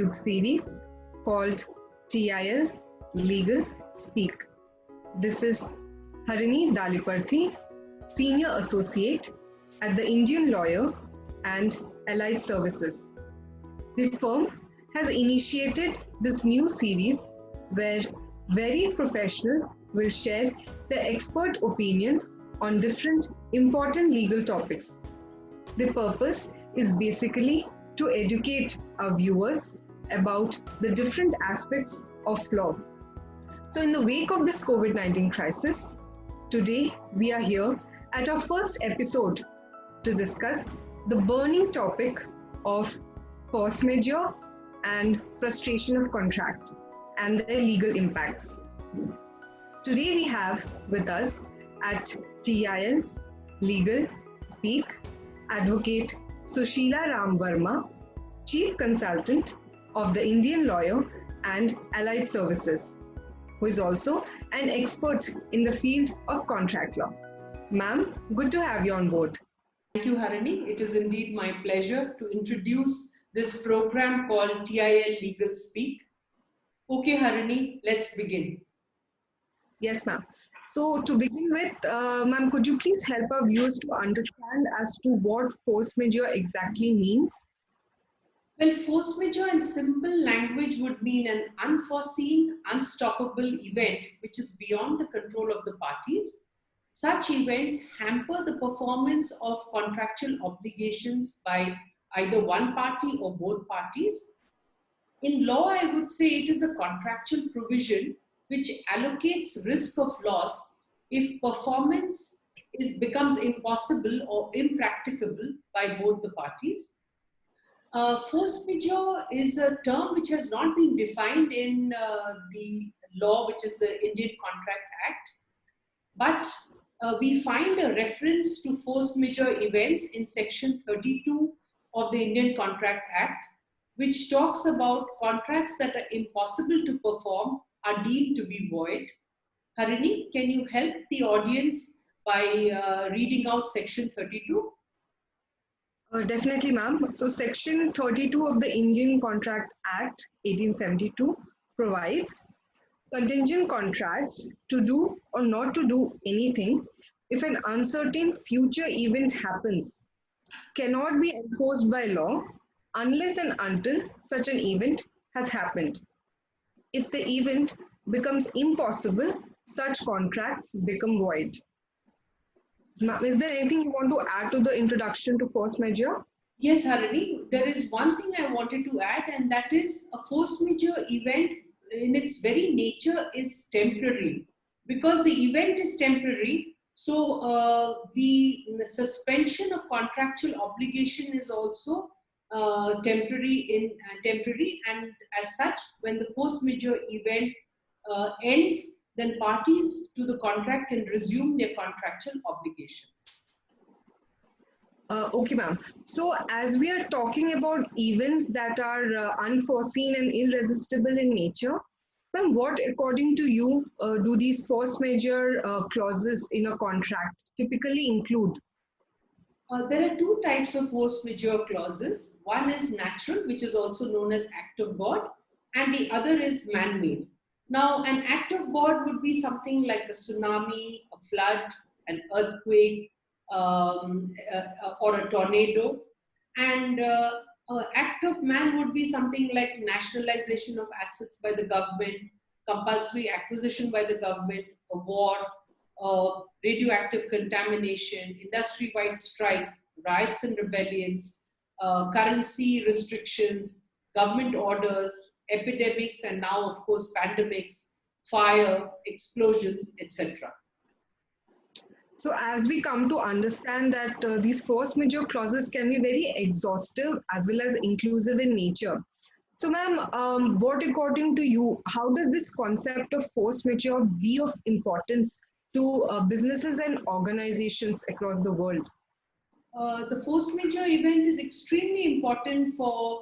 YouTube series called TIL Legal Speak. This is Harini Daliparthi, Senior Associate at the Indian Lawyer and Allied Services. The firm has initiated this new series where varied professionals will share their expert opinion on different important legal topics. The purpose is basically to educate our viewers about the different aspects of law. So in the wake of this COVID-19 crisis, today we are here at our first episode to discuss the burning topic of force majeure and frustration of contract and their legal impacts. Today we have with us at TIL Legal Speak Advocate Sushila Ram Verma, Chief Consultant of the Indian Lawyer and Allied Services, who is also an expert in the field of contract law. Ma'am, good to have you on board. Thank you, Harini. It is indeed my pleasure to introduce this program called TIL Legal Speak. Okay, Harini, let's begin. Yes, ma'am. So to begin with, ma'am, could you please help our viewers to understand as to what force majeure exactly means? Well, force majeure in simple language would mean an unforeseen, unstoppable event which is beyond the control of the parties. Such events hamper the performance of contractual obligations by either one party or both parties. In law, I would say it is a contractual provision which allocates risk of loss if performance becomes impossible or impracticable by both the parties. Force majeure is a term which has not been defined in the law, which is the Indian Contract Act, but we find a reference to force majeure events in section 32 of the Indian Contract Act, which talks about contracts that are impossible to perform are deemed to be void. Harini, can you help the audience by reading out section 32? Definitely, ma'am. So section 32 of the Indian Contract Act 1872 provides contingent contracts to do or not to do anything if an uncertain future event happens cannot be enforced by law unless and until such an event has happened. If the event becomes impossible, such contracts become void. Ma'am, is there anything you want to add to the introduction to force majeure? Yes, Harini, there is one thing I wanted to add, and that is a force majeure event in its very nature is temporary. Because the event is temporary, so the suspension of contractual obligation is also temporary, and as such, when the force majeure event ends, then parties to the contract can resume their contractual obligations. Okay, ma'am. So as we are talking about events that are unforeseen and irresistible in nature, ma'am, what according to you do these force majeure clauses in a contract typically include? There are two types of force majeure clauses. One is natural, which is also known as act of God, and the other is man-made. Now, an act of God would be something like a tsunami, a flood, an earthquake, or a tornado. And act of man would be something like nationalization of assets by the government, compulsory acquisition by the government, a war, radioactive contamination, industry-wide strike, riots and rebellions, currency restrictions, government orders, epidemics, and now, of course, pandemics, fire, explosions, etc. So as we come to understand that these force majeure clauses can be very exhaustive as well as inclusive in nature. So ma'am, what according to you, how does this concept of force majeure be of importance to businesses and organizations across the world? The force majeure event is extremely important for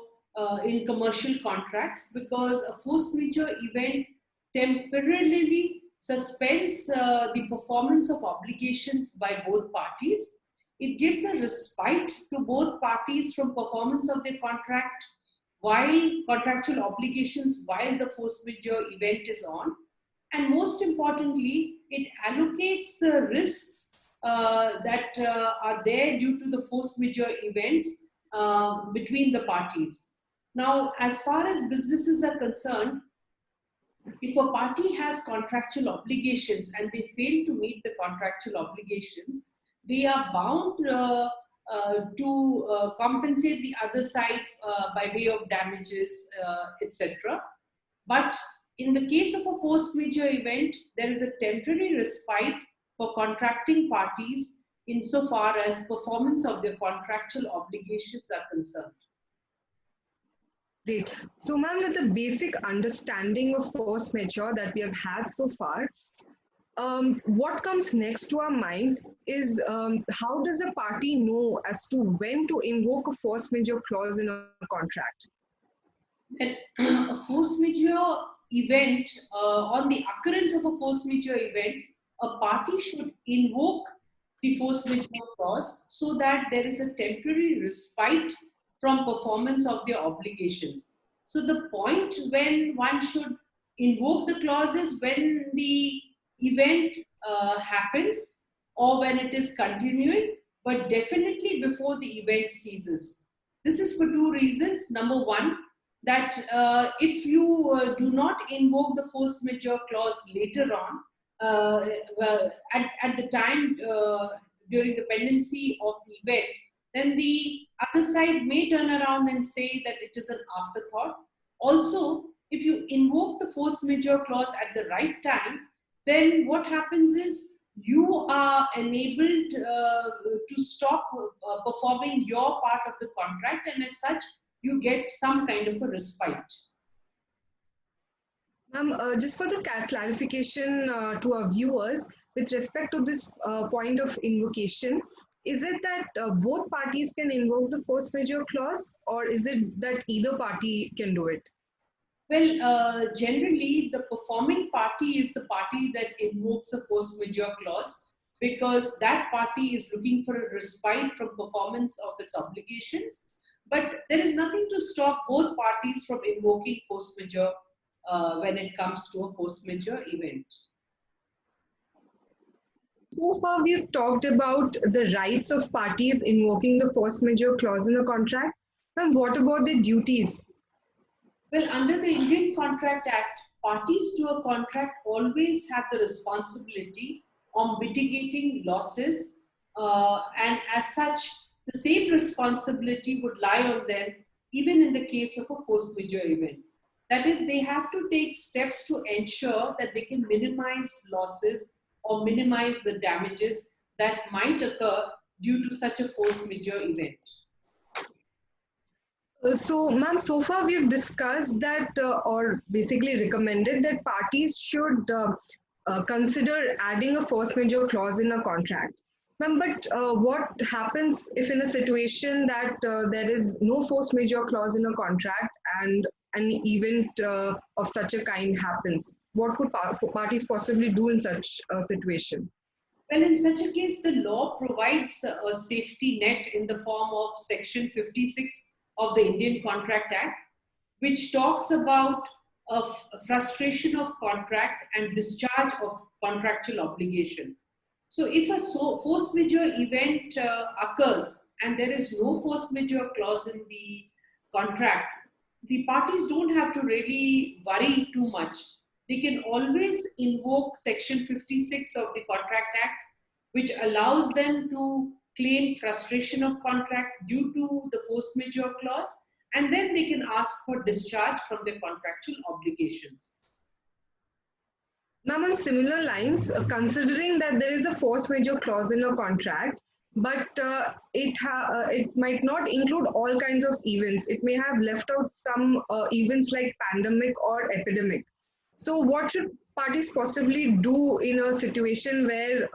in commercial contracts because a force majeure event temporarily suspends the performance of obligations by both parties. It gives a respite to both parties from performance of their contract while contractual obligations while the force majeure event is on. And most importantly, it allocates the risks that are there due to the force majeure events between the parties. Now, as far as businesses are concerned, if a party has contractual obligations and they fail to meet the contractual obligations, they are bound to compensate the other side by way of damages, etc. But in the case of a force majeure event, there is a temporary respite for contracting parties insofar as performance of their contractual obligations are concerned. Great. So, ma'am, with the basic understanding of force majeure that we have had so far, what comes next to our mind is how does a party know as to when to invoke a force majeure clause in a contract? That a force majeure event, on the occurrence of a force majeure event, a party should invoke the force majeure clause so that there is a temporary respite from performance of their obligations. So the point when one should invoke the clause is when the event happens or when it is continuing, but definitely before the event ceases. This is for two reasons. Number one, that if you do not invoke the force majeure clause later on, at the time during the pendency of the event, then the other side may turn around and say that it is an afterthought. Also, if you invoke the force majeure clause at the right time, then what happens is you are enabled to stop performing your part of the contract, and as such, you get some kind of a respite. Just for the clarification to our viewers, with respect to this point of invocation, is it that both parties can invoke the force majeure clause, or is it that either party can do it? Well, generally, the performing party is the party that invokes a force majeure clause, because that party is looking for a respite from performance of its obligations. But there is nothing to stop both parties from invoking force majeure when it comes to a force majeure event. So far, we've talked about the rights of parties invoking the force majeure clause in a contract. And what about their duties? Well, under the Indian Contract Act, parties to a contract always have the responsibility of mitigating losses, and as such, the same responsibility would lie on them even in the case of a force majeure event. That is, they have to take steps to ensure that they can minimize losses or minimize the damages that might occur due to such a force majeure event. So, ma'am, so far we've discussed that or basically recommended that parties should consider adding a force majeure clause in a contract. Ma'am, but what happens if in a situation that there is no force majeure clause in a contract and an event of such a kind happens? What could parties possibly do in such a situation? Well, in such a case, the law provides a safety net in the form of Section 56 of the Indian Contract Act, which talks about frustration of contract and discharge of contractual obligation. So if a force majeure event occurs and there is no force majeure clause in the contract, the parties don't have to really worry too much. They can always invoke Section 56 of the Contract Act, which allows them to claim frustration of contract due to the force majeure clause, and then they can ask for discharge from their contractual obligations. Ma'am, on similar lines, considering that there is a force majeure clause in a contract, but it might not include all kinds of events. It may have left out some events like pandemic or epidemic. So what should parties possibly do in a situation where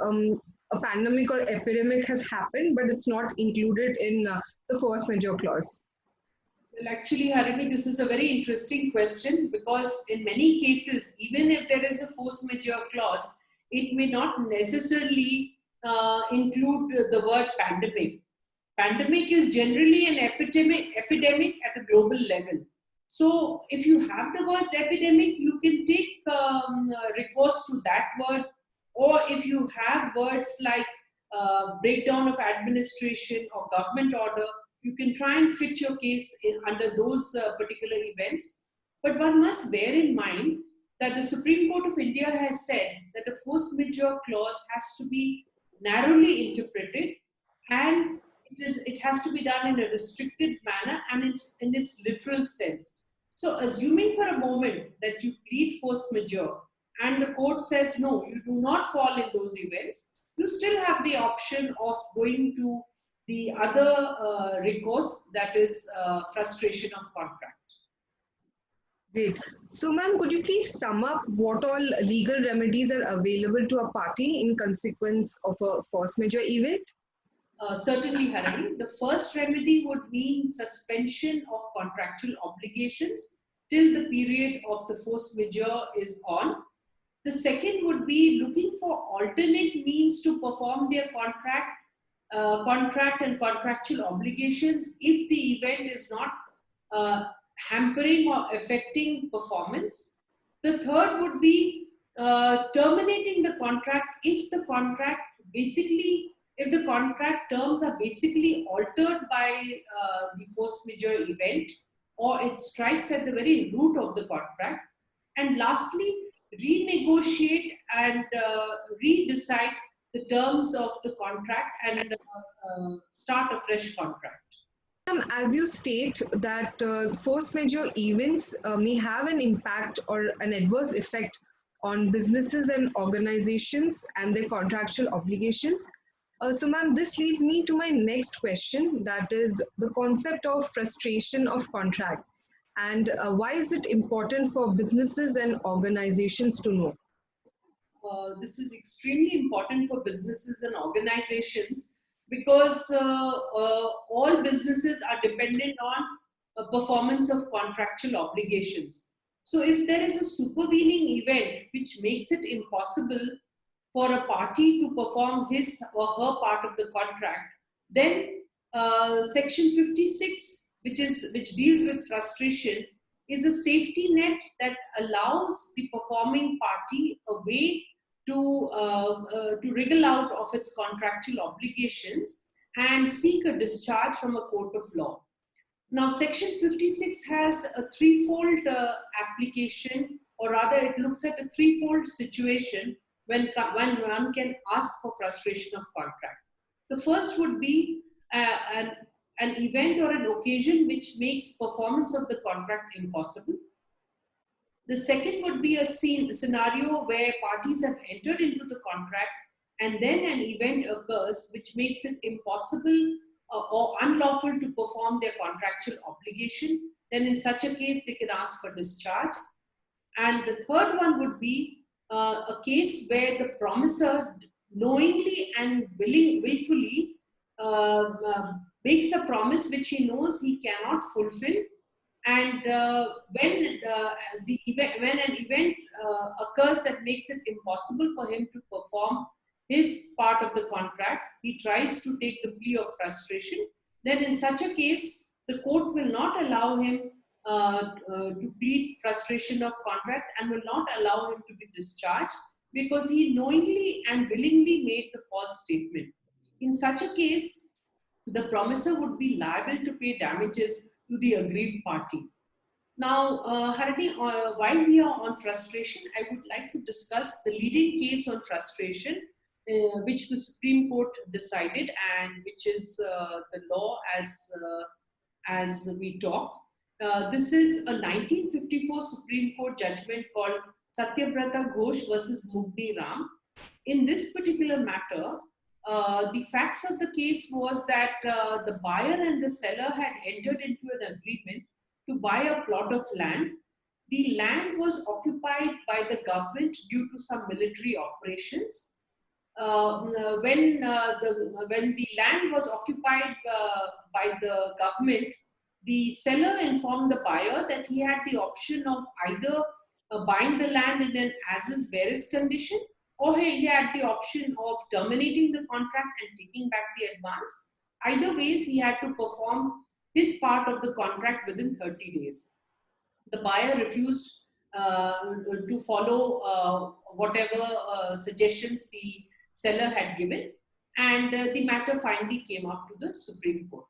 a pandemic or epidemic has happened, but it's not included in the force majeure clause? Well, actually, Harini, this is a very interesting question, because in many cases, even if there is a force majeure clause, it may not necessarily include the word pandemic. pandemic is generally an epidemic at a global level. So if you have the words epidemic, you can take recourse to that word, or if you have words like breakdown of administration or government order, you can try and fit your case under those particular events. But one must bear in mind that the Supreme Court of India has said that a force majeure clause has to be narrowly interpreted, and it has to be done in a restricted manner and in its literal sense. So assuming for a moment that you plead force majeure and the court says, no, you do not fall in those events, you still have the option of going to the other recourse, that is frustration of contract. Great. So, ma'am, could you please sum up what all legal remedies are available to a party in consequence of a force majeure event? Certainly, Harini. The first remedy would mean suspension of contractual obligations till the period of the force majeure is on. The second would be looking for alternate means to perform their contract and contractual obligations if the event is not hampering or affecting performance. The third would be terminating the contract if the contract terms are basically altered by the force majeure event, or it strikes at the very root of the contract. And lastly, renegotiate and redecide the terms of the contract and start a fresh contract. As you state that force majeure events may have an impact or an adverse effect on businesses and organizations and their contractual obligations. So, ma'am, this leads me to my next question, that is the concept of frustration of contract. And why is it important for businesses and organizations to know? This is extremely important for businesses and organizations because all businesses are dependent on performance of contractual obligations. So if there is a supervening event which makes it impossible for a party to perform his or her part of the contract, then Section 56, which deals with frustration, is a safety net that allows the performing party a way to wriggle out of its contractual obligations and seek a discharge from a court of law. Now, Section 56 has a threefold application, or rather, it looks at a threefold situation when one can ask for frustration of contract. The first would be an event or an occasion which makes performance of the contract impossible. The second would be a scenario where parties have entered into the contract and then an event occurs which makes it impossible or unlawful to perform their contractual obligation. Then in such a case, they can ask for discharge. And the third one would be a case where the promisor knowingly and willfully makes a promise which he knows he cannot fulfill. And when an event occurs that makes it impossible for him to perform his part of the contract, he tries to take the plea of frustration. Then in such a case, the court will not allow him to plead frustration of contract and will not allow him to be discharged because he knowingly and willingly made the false statement. In such a case, the promisor would be liable to pay damages to the aggrieved party. Now, Harini, while we are on frustration, I would like to discuss the leading case on frustration, which the Supreme Court decided and which is the law as we talk. This is a 1954 Supreme Court judgment called Satyabrata Ghosh versus Mugni Ram. In this particular matter, the facts of the case was that the buyer and the seller had entered into an agreement to buy a plot of land. The land was occupied by the government due to some military operations. When the land was occupied by the government, the seller informed the buyer that he had the option of either buying the land in an as-is where-is condition, or he had the option of terminating the contract and taking back the advance, Either ways, he had to perform his part of the contract within 30 days. The buyer refused to follow whatever suggestions the seller had given, and the matter finally came up to the Supreme Court.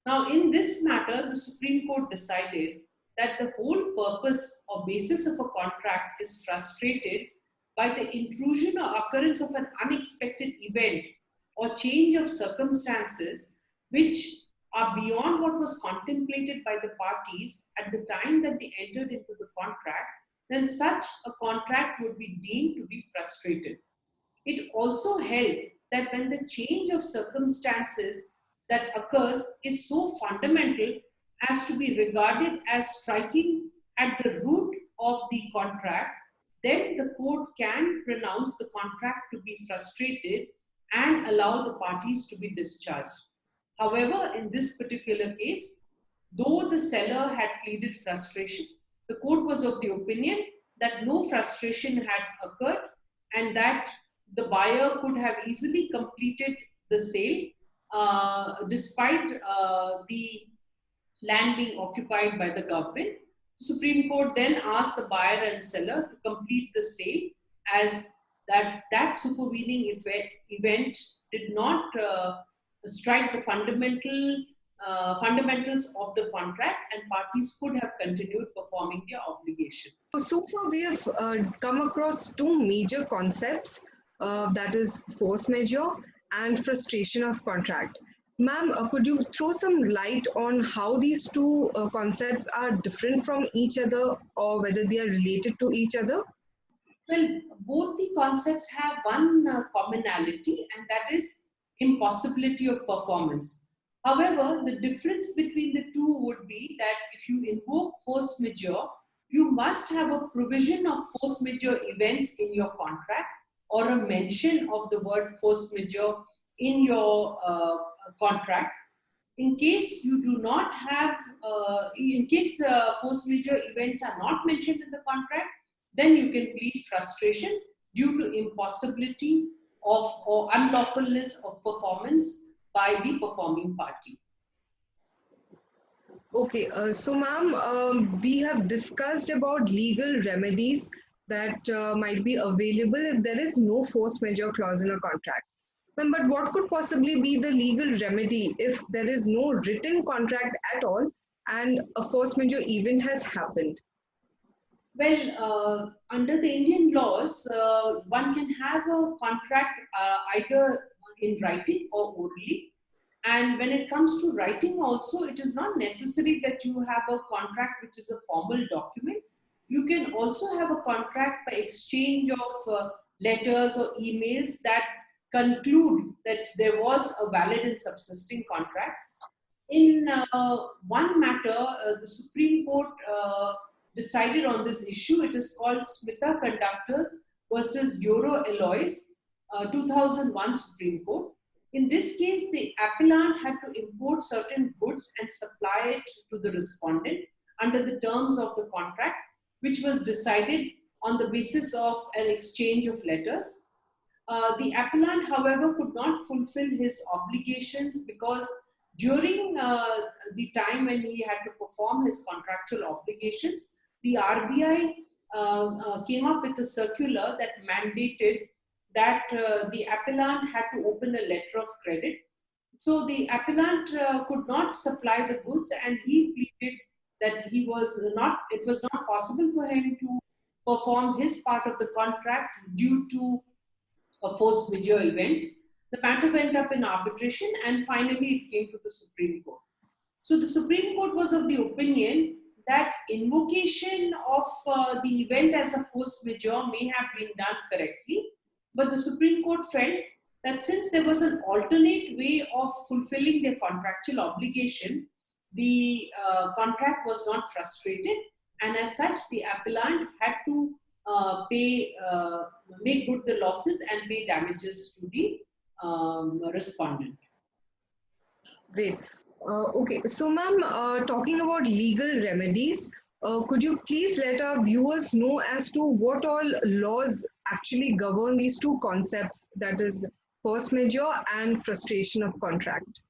Now, in this matter, the Supreme Court decided that the whole purpose or basis of a contract is frustrated by the intrusion or occurrence of an unexpected event or change of circumstances which are beyond what was contemplated by the parties at the time that they entered into the contract, then such a contract would be deemed to be frustrated. It also held that when the change of circumstances that occurs is so fundamental as to be regarded as striking at the root of the contract, then the court can pronounce the contract to be frustrated and allow the parties to be discharged. However, in this particular case, though the seller had pleaded frustration, the court was of the opinion that no frustration had occurred and that the buyer could have easily completed the sale despite the land being occupied by the government. The Supreme Court then asked the buyer and seller to complete the sale, as that supervening event did not strike the fundamentals of the contract, and parties could have continued performing their obligations. So far we have come across two major concepts, that is force majeure and frustration of contract. Ma'am, could you throw some light on how these two concepts are different from each other, or whether they are related to each other? Well, both the concepts have one commonality, and that is impossibility of performance. However, the difference between the two would be that if you invoke force majeure, you must have a provision of force majeure events in your contract or a mention of the word force majeure in your contract. In case you do not have, in case the force majeure events are not mentioned in the contract, then you can plead frustration due to impossibility of or unlawfulness of performance by the performing party. Okay, so ma'am, we have discussed about legal remedies that might be available if there is no force majeure clause in a contract. Ma'am, but what could possibly be the legal remedy if there is no written contract at all and a force majeure event has happened? Well, under the Indian laws, one can have a contract either in writing or orally. And when it comes to writing also, it is not necessary that you have a contract which is a formal document. You can also have a contract by exchange of letters or emails that conclude that there was a valid and subsisting contract. In one matter, the Supreme Court decided on this issue. It is called Smita Conductors versus Euro Alloys, 2001 Supreme Court. In this case, the appellant had to import certain goods and supply it to the respondent under the terms of the contract, which was decided on the basis of an exchange of letters. The appellant, however, could not fulfill his obligations because during the time when he had to perform his contractual obligations, the RBI came up with a circular that mandated that the appellant had to open a letter of credit. So the appellant could not supply the goods, and he pleaded that it was not possible for him to perform his part of the contract due to a force majeure event. The matter went up in arbitration, and finally it came to the Supreme Court. So the Supreme Court was of the opinion that invocation of the event as a force majeure may have been done correctly, but the Supreme Court felt that since there was an alternate way of fulfilling their contractual obligation, the contract was not frustrated, and as such, the appellant had to make good the losses and pay damages to the respondent. Great. Okay, so ma'am, talking about legal remedies, could you please let our viewers know as to what all laws actually govern these two concepts, that is force majeure and frustration of contract?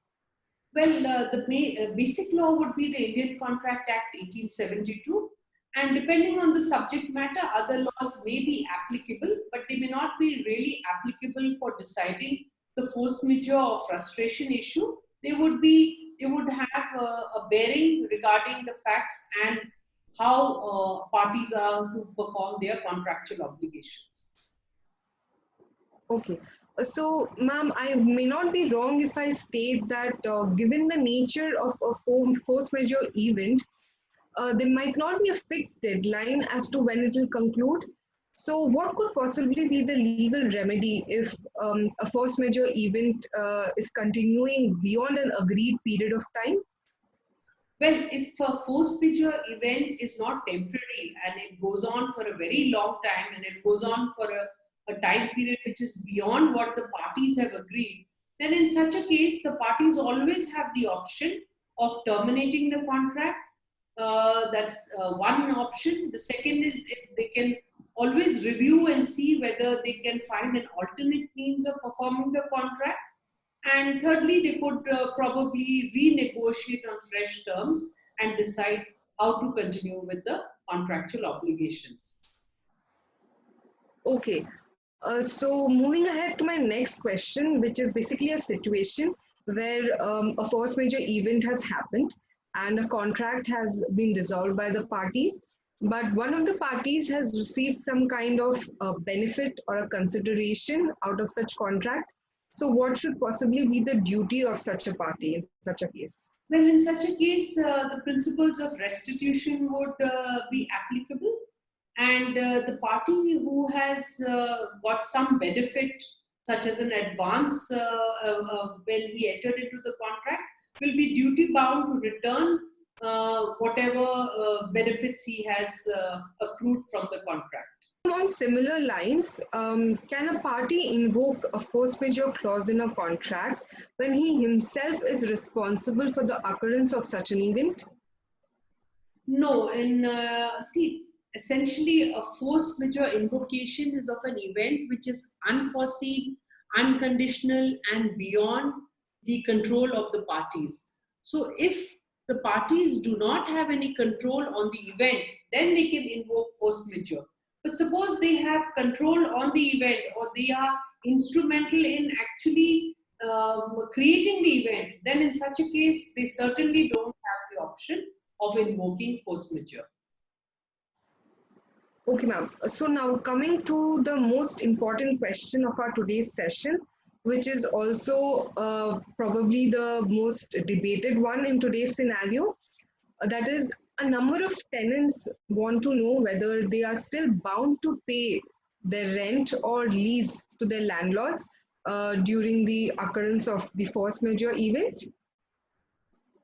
Well, the basic law would be the Indian Contract Act 1872, and depending on the subject matter, other laws may be applicable, but they may not be really applicable for deciding the force majeure or frustration issue. They would have a bearing regarding the facts and how parties are to perform their contractual obligations. Okay. So, ma'am, I may not be wrong if I state that given the nature of a force majeure event, there might not be a fixed deadline as to when it will conclude. So, what could possibly be the legal remedy if a force majeure event is continuing beyond an agreed period of time? Well, if a force majeure event is not temporary and it goes on for a very long time and it goes on for a time period which is beyond what the parties have agreed, then in such a case, the parties always have the option of terminating the contract. That's one option. The second is they can always review and see whether they can find an alternate means of performing the contract. And thirdly, they could probably renegotiate on fresh terms and decide how to continue with the contractual obligations. Okay. So moving ahead to my next question, which is basically a situation where a force majeure event has happened and a contract has been dissolved by the parties, but one of the parties has received some kind of benefit or a consideration out of such contract. So what should possibly be the duty of such a party in such a case? Well, in such a case, the principles of restitution would be applicable, and the party who has got some benefit, such as an advance when he entered into the contract, will be duty bound to return whatever benefits he has accrued from the contract. On similar lines, can a party invoke a force majeure clause in a contract when he himself is responsible for the occurrence of such an event? No, and see, essentially, a force majeure invocation is of an event which is unforeseen, unconditional, and beyond the control of the parties. So, if the parties do not have any control on the event, then they can invoke force majeure. But suppose they have control on the event or they are instrumental in actually creating the event, then in such a case, they certainly don't have the option of invoking force majeure. Okay, ma'am. So now coming to the most important question of our today's session, which is also probably the most debated one in today's scenario, that is a number of tenants want to know whether they are still bound to pay their rent or lease to their landlords during the occurrence of the force majeure event.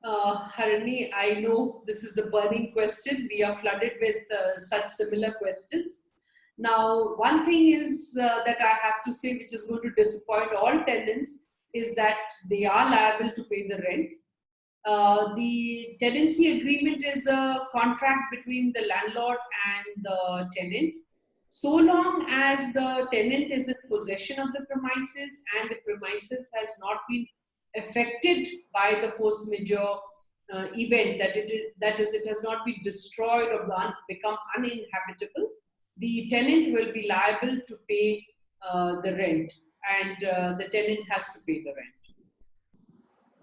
Harini, I know this is a burning question. We are flooded with such similar questions. Now, one thing is that I have to say, which is going to disappoint all tenants, is that they are liable to pay the rent. The tenancy agreement is a contract between the landlord and the tenant. So long as the tenant is in possession of the premises and the premises has not been affected by the force majeure event, that is, it has not been destroyed or become uninhabitable, the tenant will be liable to pay the rent, and the tenant has to pay the rent.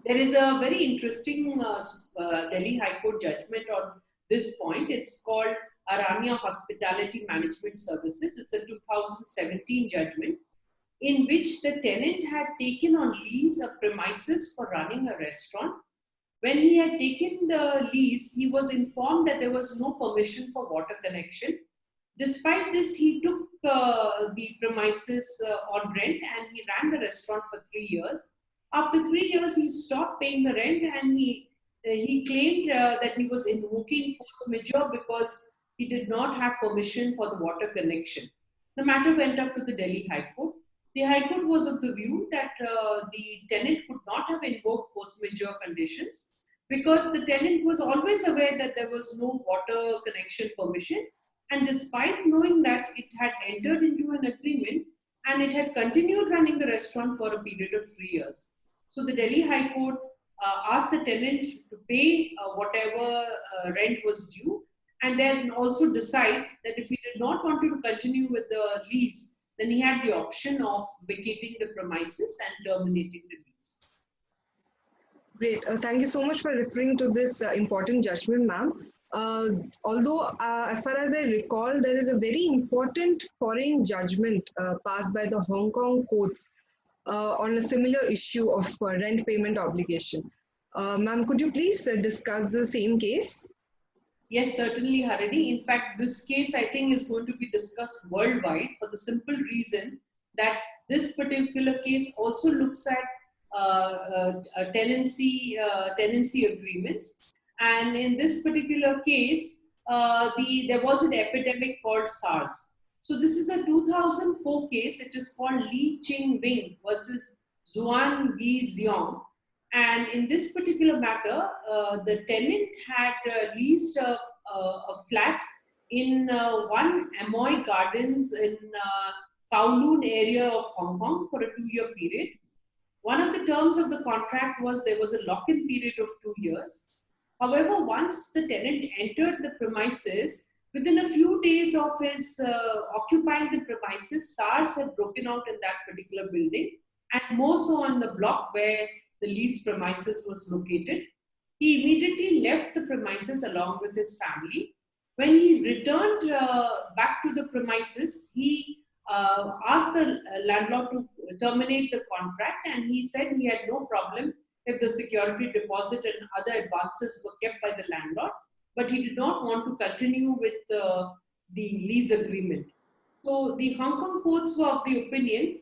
There is a very interesting Delhi High Court judgment on this point. It's called Aranya Hospitality Management Services. It's a 2017 judgment in which the tenant had taken on lease a premises for running a restaurant. When he had taken the lease, he was informed that there was no permission for water connection. Despite this, he took the premises on rent and he ran the restaurant for 3 years. After 3 years, he stopped paying the rent and he claimed that he was invoking force majeure because he did not have permission for the water connection. The matter went up to the Delhi High Court. The High Court was of the view that the tenant could not have invoked force majeure conditions because the tenant was always aware that there was no water connection permission, and despite knowing that, it had entered into an agreement and it had continued running the restaurant for a period of 3 years. So the Delhi High Court ask the tenant to pay whatever rent was due, and then also decide that if he did not want to continue with the lease, then he had the option of vacating the premises and terminating the lease. Great. Thank you so much for referring to this important judgment, ma'am. Although, as far as I recall, there is a very important foreign judgment passed by the Hong Kong courts on a similar issue of rent payment obligation. Ma'am, could you please discuss the same case? Yes, certainly, Harini. In fact, this case I think is going to be discussed worldwide for the simple reason that this particular case also looks at tenancy agreements, and in this particular case, there was an epidemic called SARS. So this is a 2004 case. It is called Li Ching Wing versus Zhuan Yi Xiong. And in this particular matter, the tenant had leased a flat in One Amoy Gardens in Kowloon area of Hong Kong for a 2-year period. One of the terms of the contract was there was a lock-in period of 2 years. However, once the tenant entered the premises, within a few days of his occupying the premises, SARS had broken out in that particular building, and more so on the block where the leased premises was located. He immediately left the premises along with his family. When he returned back to the premises, he asked the landlord to terminate the contract, and he said he had no problem if the security deposit and other advances were kept by the landlord, but he did not want to continue with the lease agreement. So the Hong Kong courts were of the opinion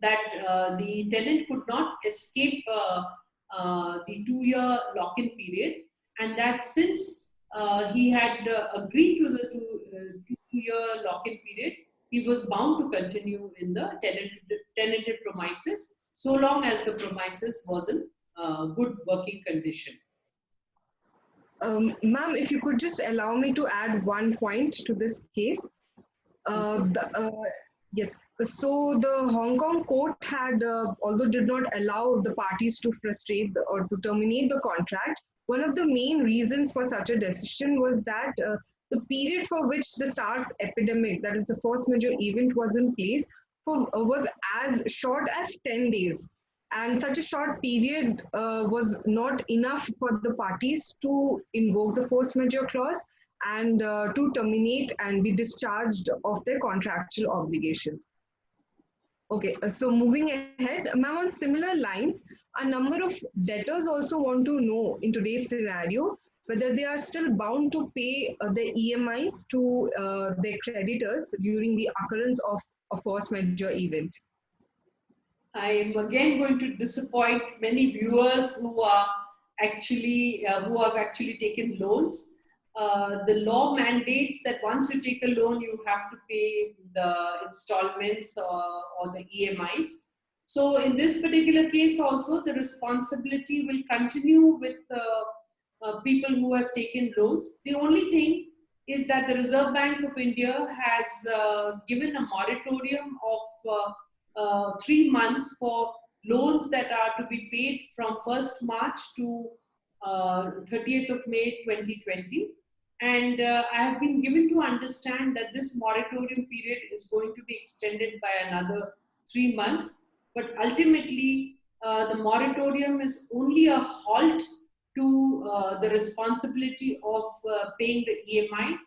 that the tenant could not escape the 2-year lock-in period, and that since he had agreed to the 2-year lock-in period, he was bound to continue in the tenanted premises so long as the premises was in good working condition. Ma'am, if you could just allow me to add one point to this case. Yes, so the Hong Kong court had, although did not allow the parties to frustrate or to terminate the contract, one of the main reasons for such a decision was that the period for which the SARS epidemic, that is the force majeure event, was in place was as short as 10 days. And such a short period was not enough for the parties to invoke the force majeure clause and to terminate and be discharged of their contractual obligations. Okay, so moving ahead, ma'am, on similar lines, a number of debtors also want to know in today's scenario whether they are still bound to pay their EMIs to their creditors during the occurrence of a force majeure event. I am again going to disappoint many viewers who are actually who have actually taken loans. The law mandates that once you take a loan, you have to pay the installments or the EMIs. So in this particular case also, the responsibility will continue with people who have taken loans. The only thing is that the Reserve Bank of India has given a moratorium of 3 months for loans that are to be paid from 1st March to 30th of May 2020. And I have been given to understand that this moratorium period is going to be extended by another 3 months. But ultimately, the moratorium is only a halt to the responsibility of paying the EMI.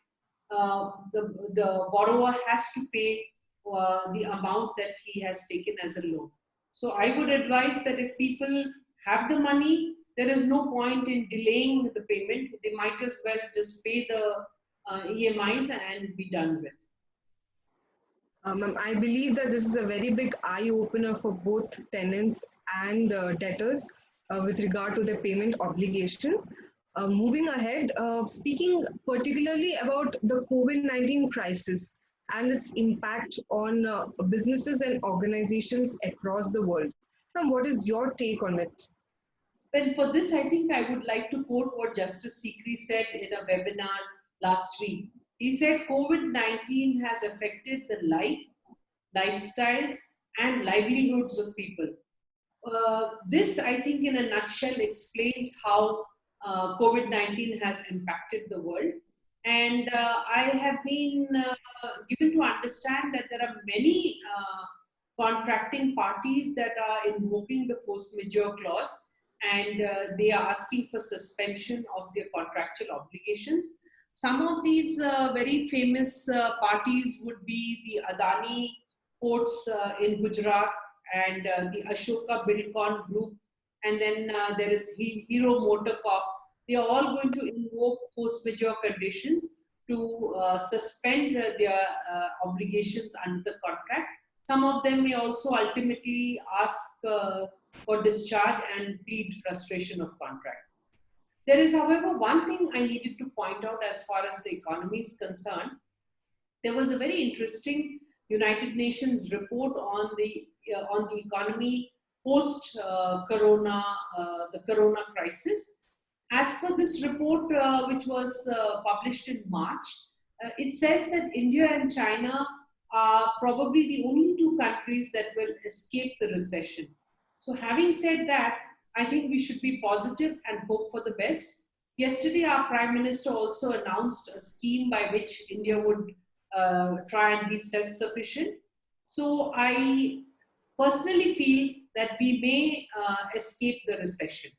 The borrower has to pay the amount that he has taken as a loan. So I would advise that if people have the money, there is no point in delaying the payment. They might as well just pay the EMIs and be done with. I believe that this is a very big eye-opener for both tenants and debtors with regard to their payment obligations. Moving ahead, speaking particularly about the COVID-19 crisis and its impact on businesses and organizations across the world. Now, what is your take on it? Well, for this, I think I would like to quote what Justice Sikri said in a webinar last week. He said, COVID-19 has affected the life, lifestyles, and livelihoods of people. this, I think, in a nutshell, explains how COVID-19 has impacted the world. And I have been given to understand that there are many contracting parties that are invoking the force majeure clause, and they are asking for suspension of their contractual obligations. Some of these very famous parties would be the Adani ports in Gujarat, and the Ashoka Buildcon Group, and then there is Hero Motorcorp. They are all going to invoke force majeure conditions to suspend their obligations under the contract. Some of them may also ultimately ask for discharge and plead frustration of contract. There is, however, one thing I needed to point out as far as the economy is concerned. There was a very interesting United Nations report on the economy post Corona, the Corona crisis. As per this report, which was published in March, it says that India and China are probably the only two countries that will escape the recession. So, having said that, I think we should be positive and hope for the best. Yesterday, our Prime Minister also announced a scheme by which India would try and be self-sufficient. So I personally feel that we may escape the recession.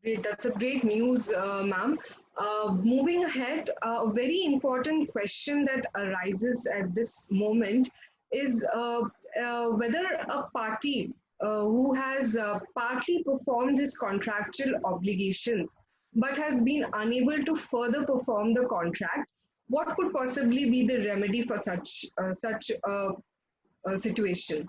Great, that's a great news, ma'am. Moving ahead, a very important question that arises at this moment is whether a party who has partly performed his contractual obligations but has been unable to further perform the contract, what could possibly be the remedy for such a situation?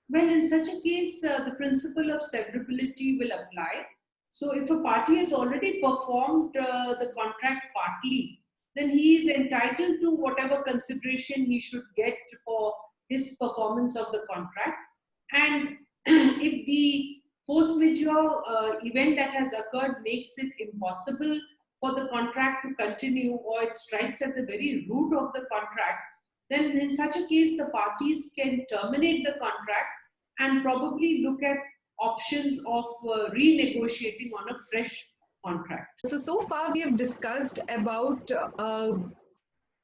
Well, in such a case, the principle of severability will apply. So, if a party has already performed the contract partly, then he is entitled to whatever consideration he should get for his performance of the contract. And if the force majeure event that has occurred makes it impossible for the contract to continue, or it strikes at the very root of the contract, then in such a case, the parties can terminate the contract and probably look at options of renegotiating on a fresh contract. So far we have discussed about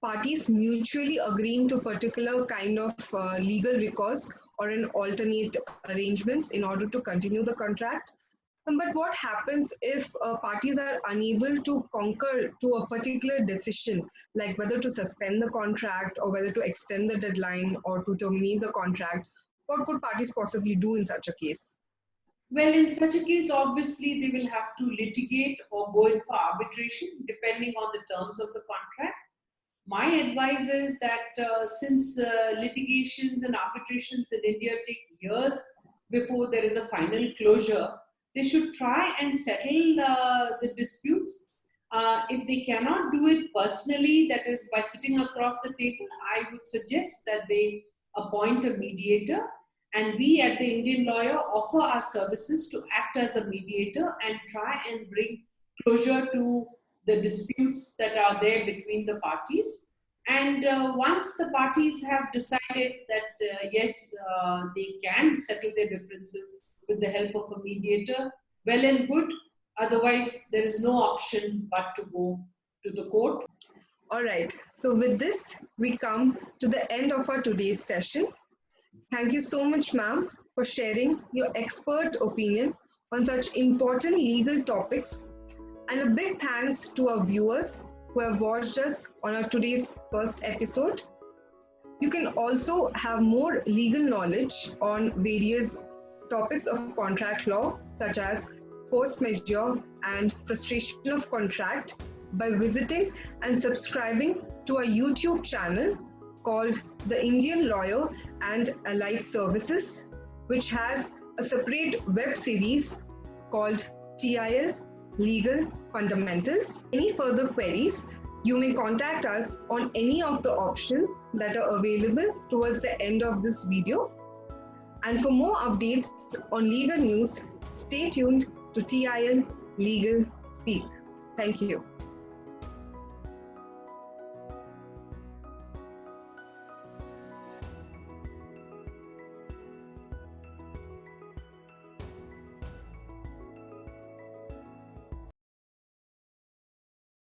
parties mutually agreeing to particular kind of legal recourse or an alternate arrangements in order to continue the contract. But what happens if parties are unable to concur to a particular decision, like whether to suspend the contract or whether to extend the deadline or to terminate the contract? What could parties possibly do in such a case? Well, in such a case, obviously, they will have to litigate or go in for arbitration depending on the terms of the contract. My advice is that since litigations and arbitrations in India take years before there is a final closure, they should try and settle the disputes. If they cannot do it personally, that is by sitting across the table, I would suggest that they appoint a mediator, and we at the Indian Lawyer offer our services to act as a mediator and try and bring closure to the disputes that are there between the parties. And once the parties have decided that yes, they can settle their differences with the help of a mediator, well and good. Otherwise, there is no option but to go to the court. All right. So with this, we come to the end of our today's session. Thank you so much, ma'am, for sharing your expert opinion on such important legal topics. And a big thanks to our viewers who have watched us on our today's first episode. You can also have more legal knowledge on various topics of contract law, such as force majeure and frustration of contract, by visiting and subscribing to our YouTube channel called The Indian Lawyer and Allied Services, which has a separate web series called TIL Legal Fundamentals. Any further queries, you may contact us on any of the options that are available towards the end of this video. And for more updates on legal news, stay tuned to TIL Legal Speak. Thank you.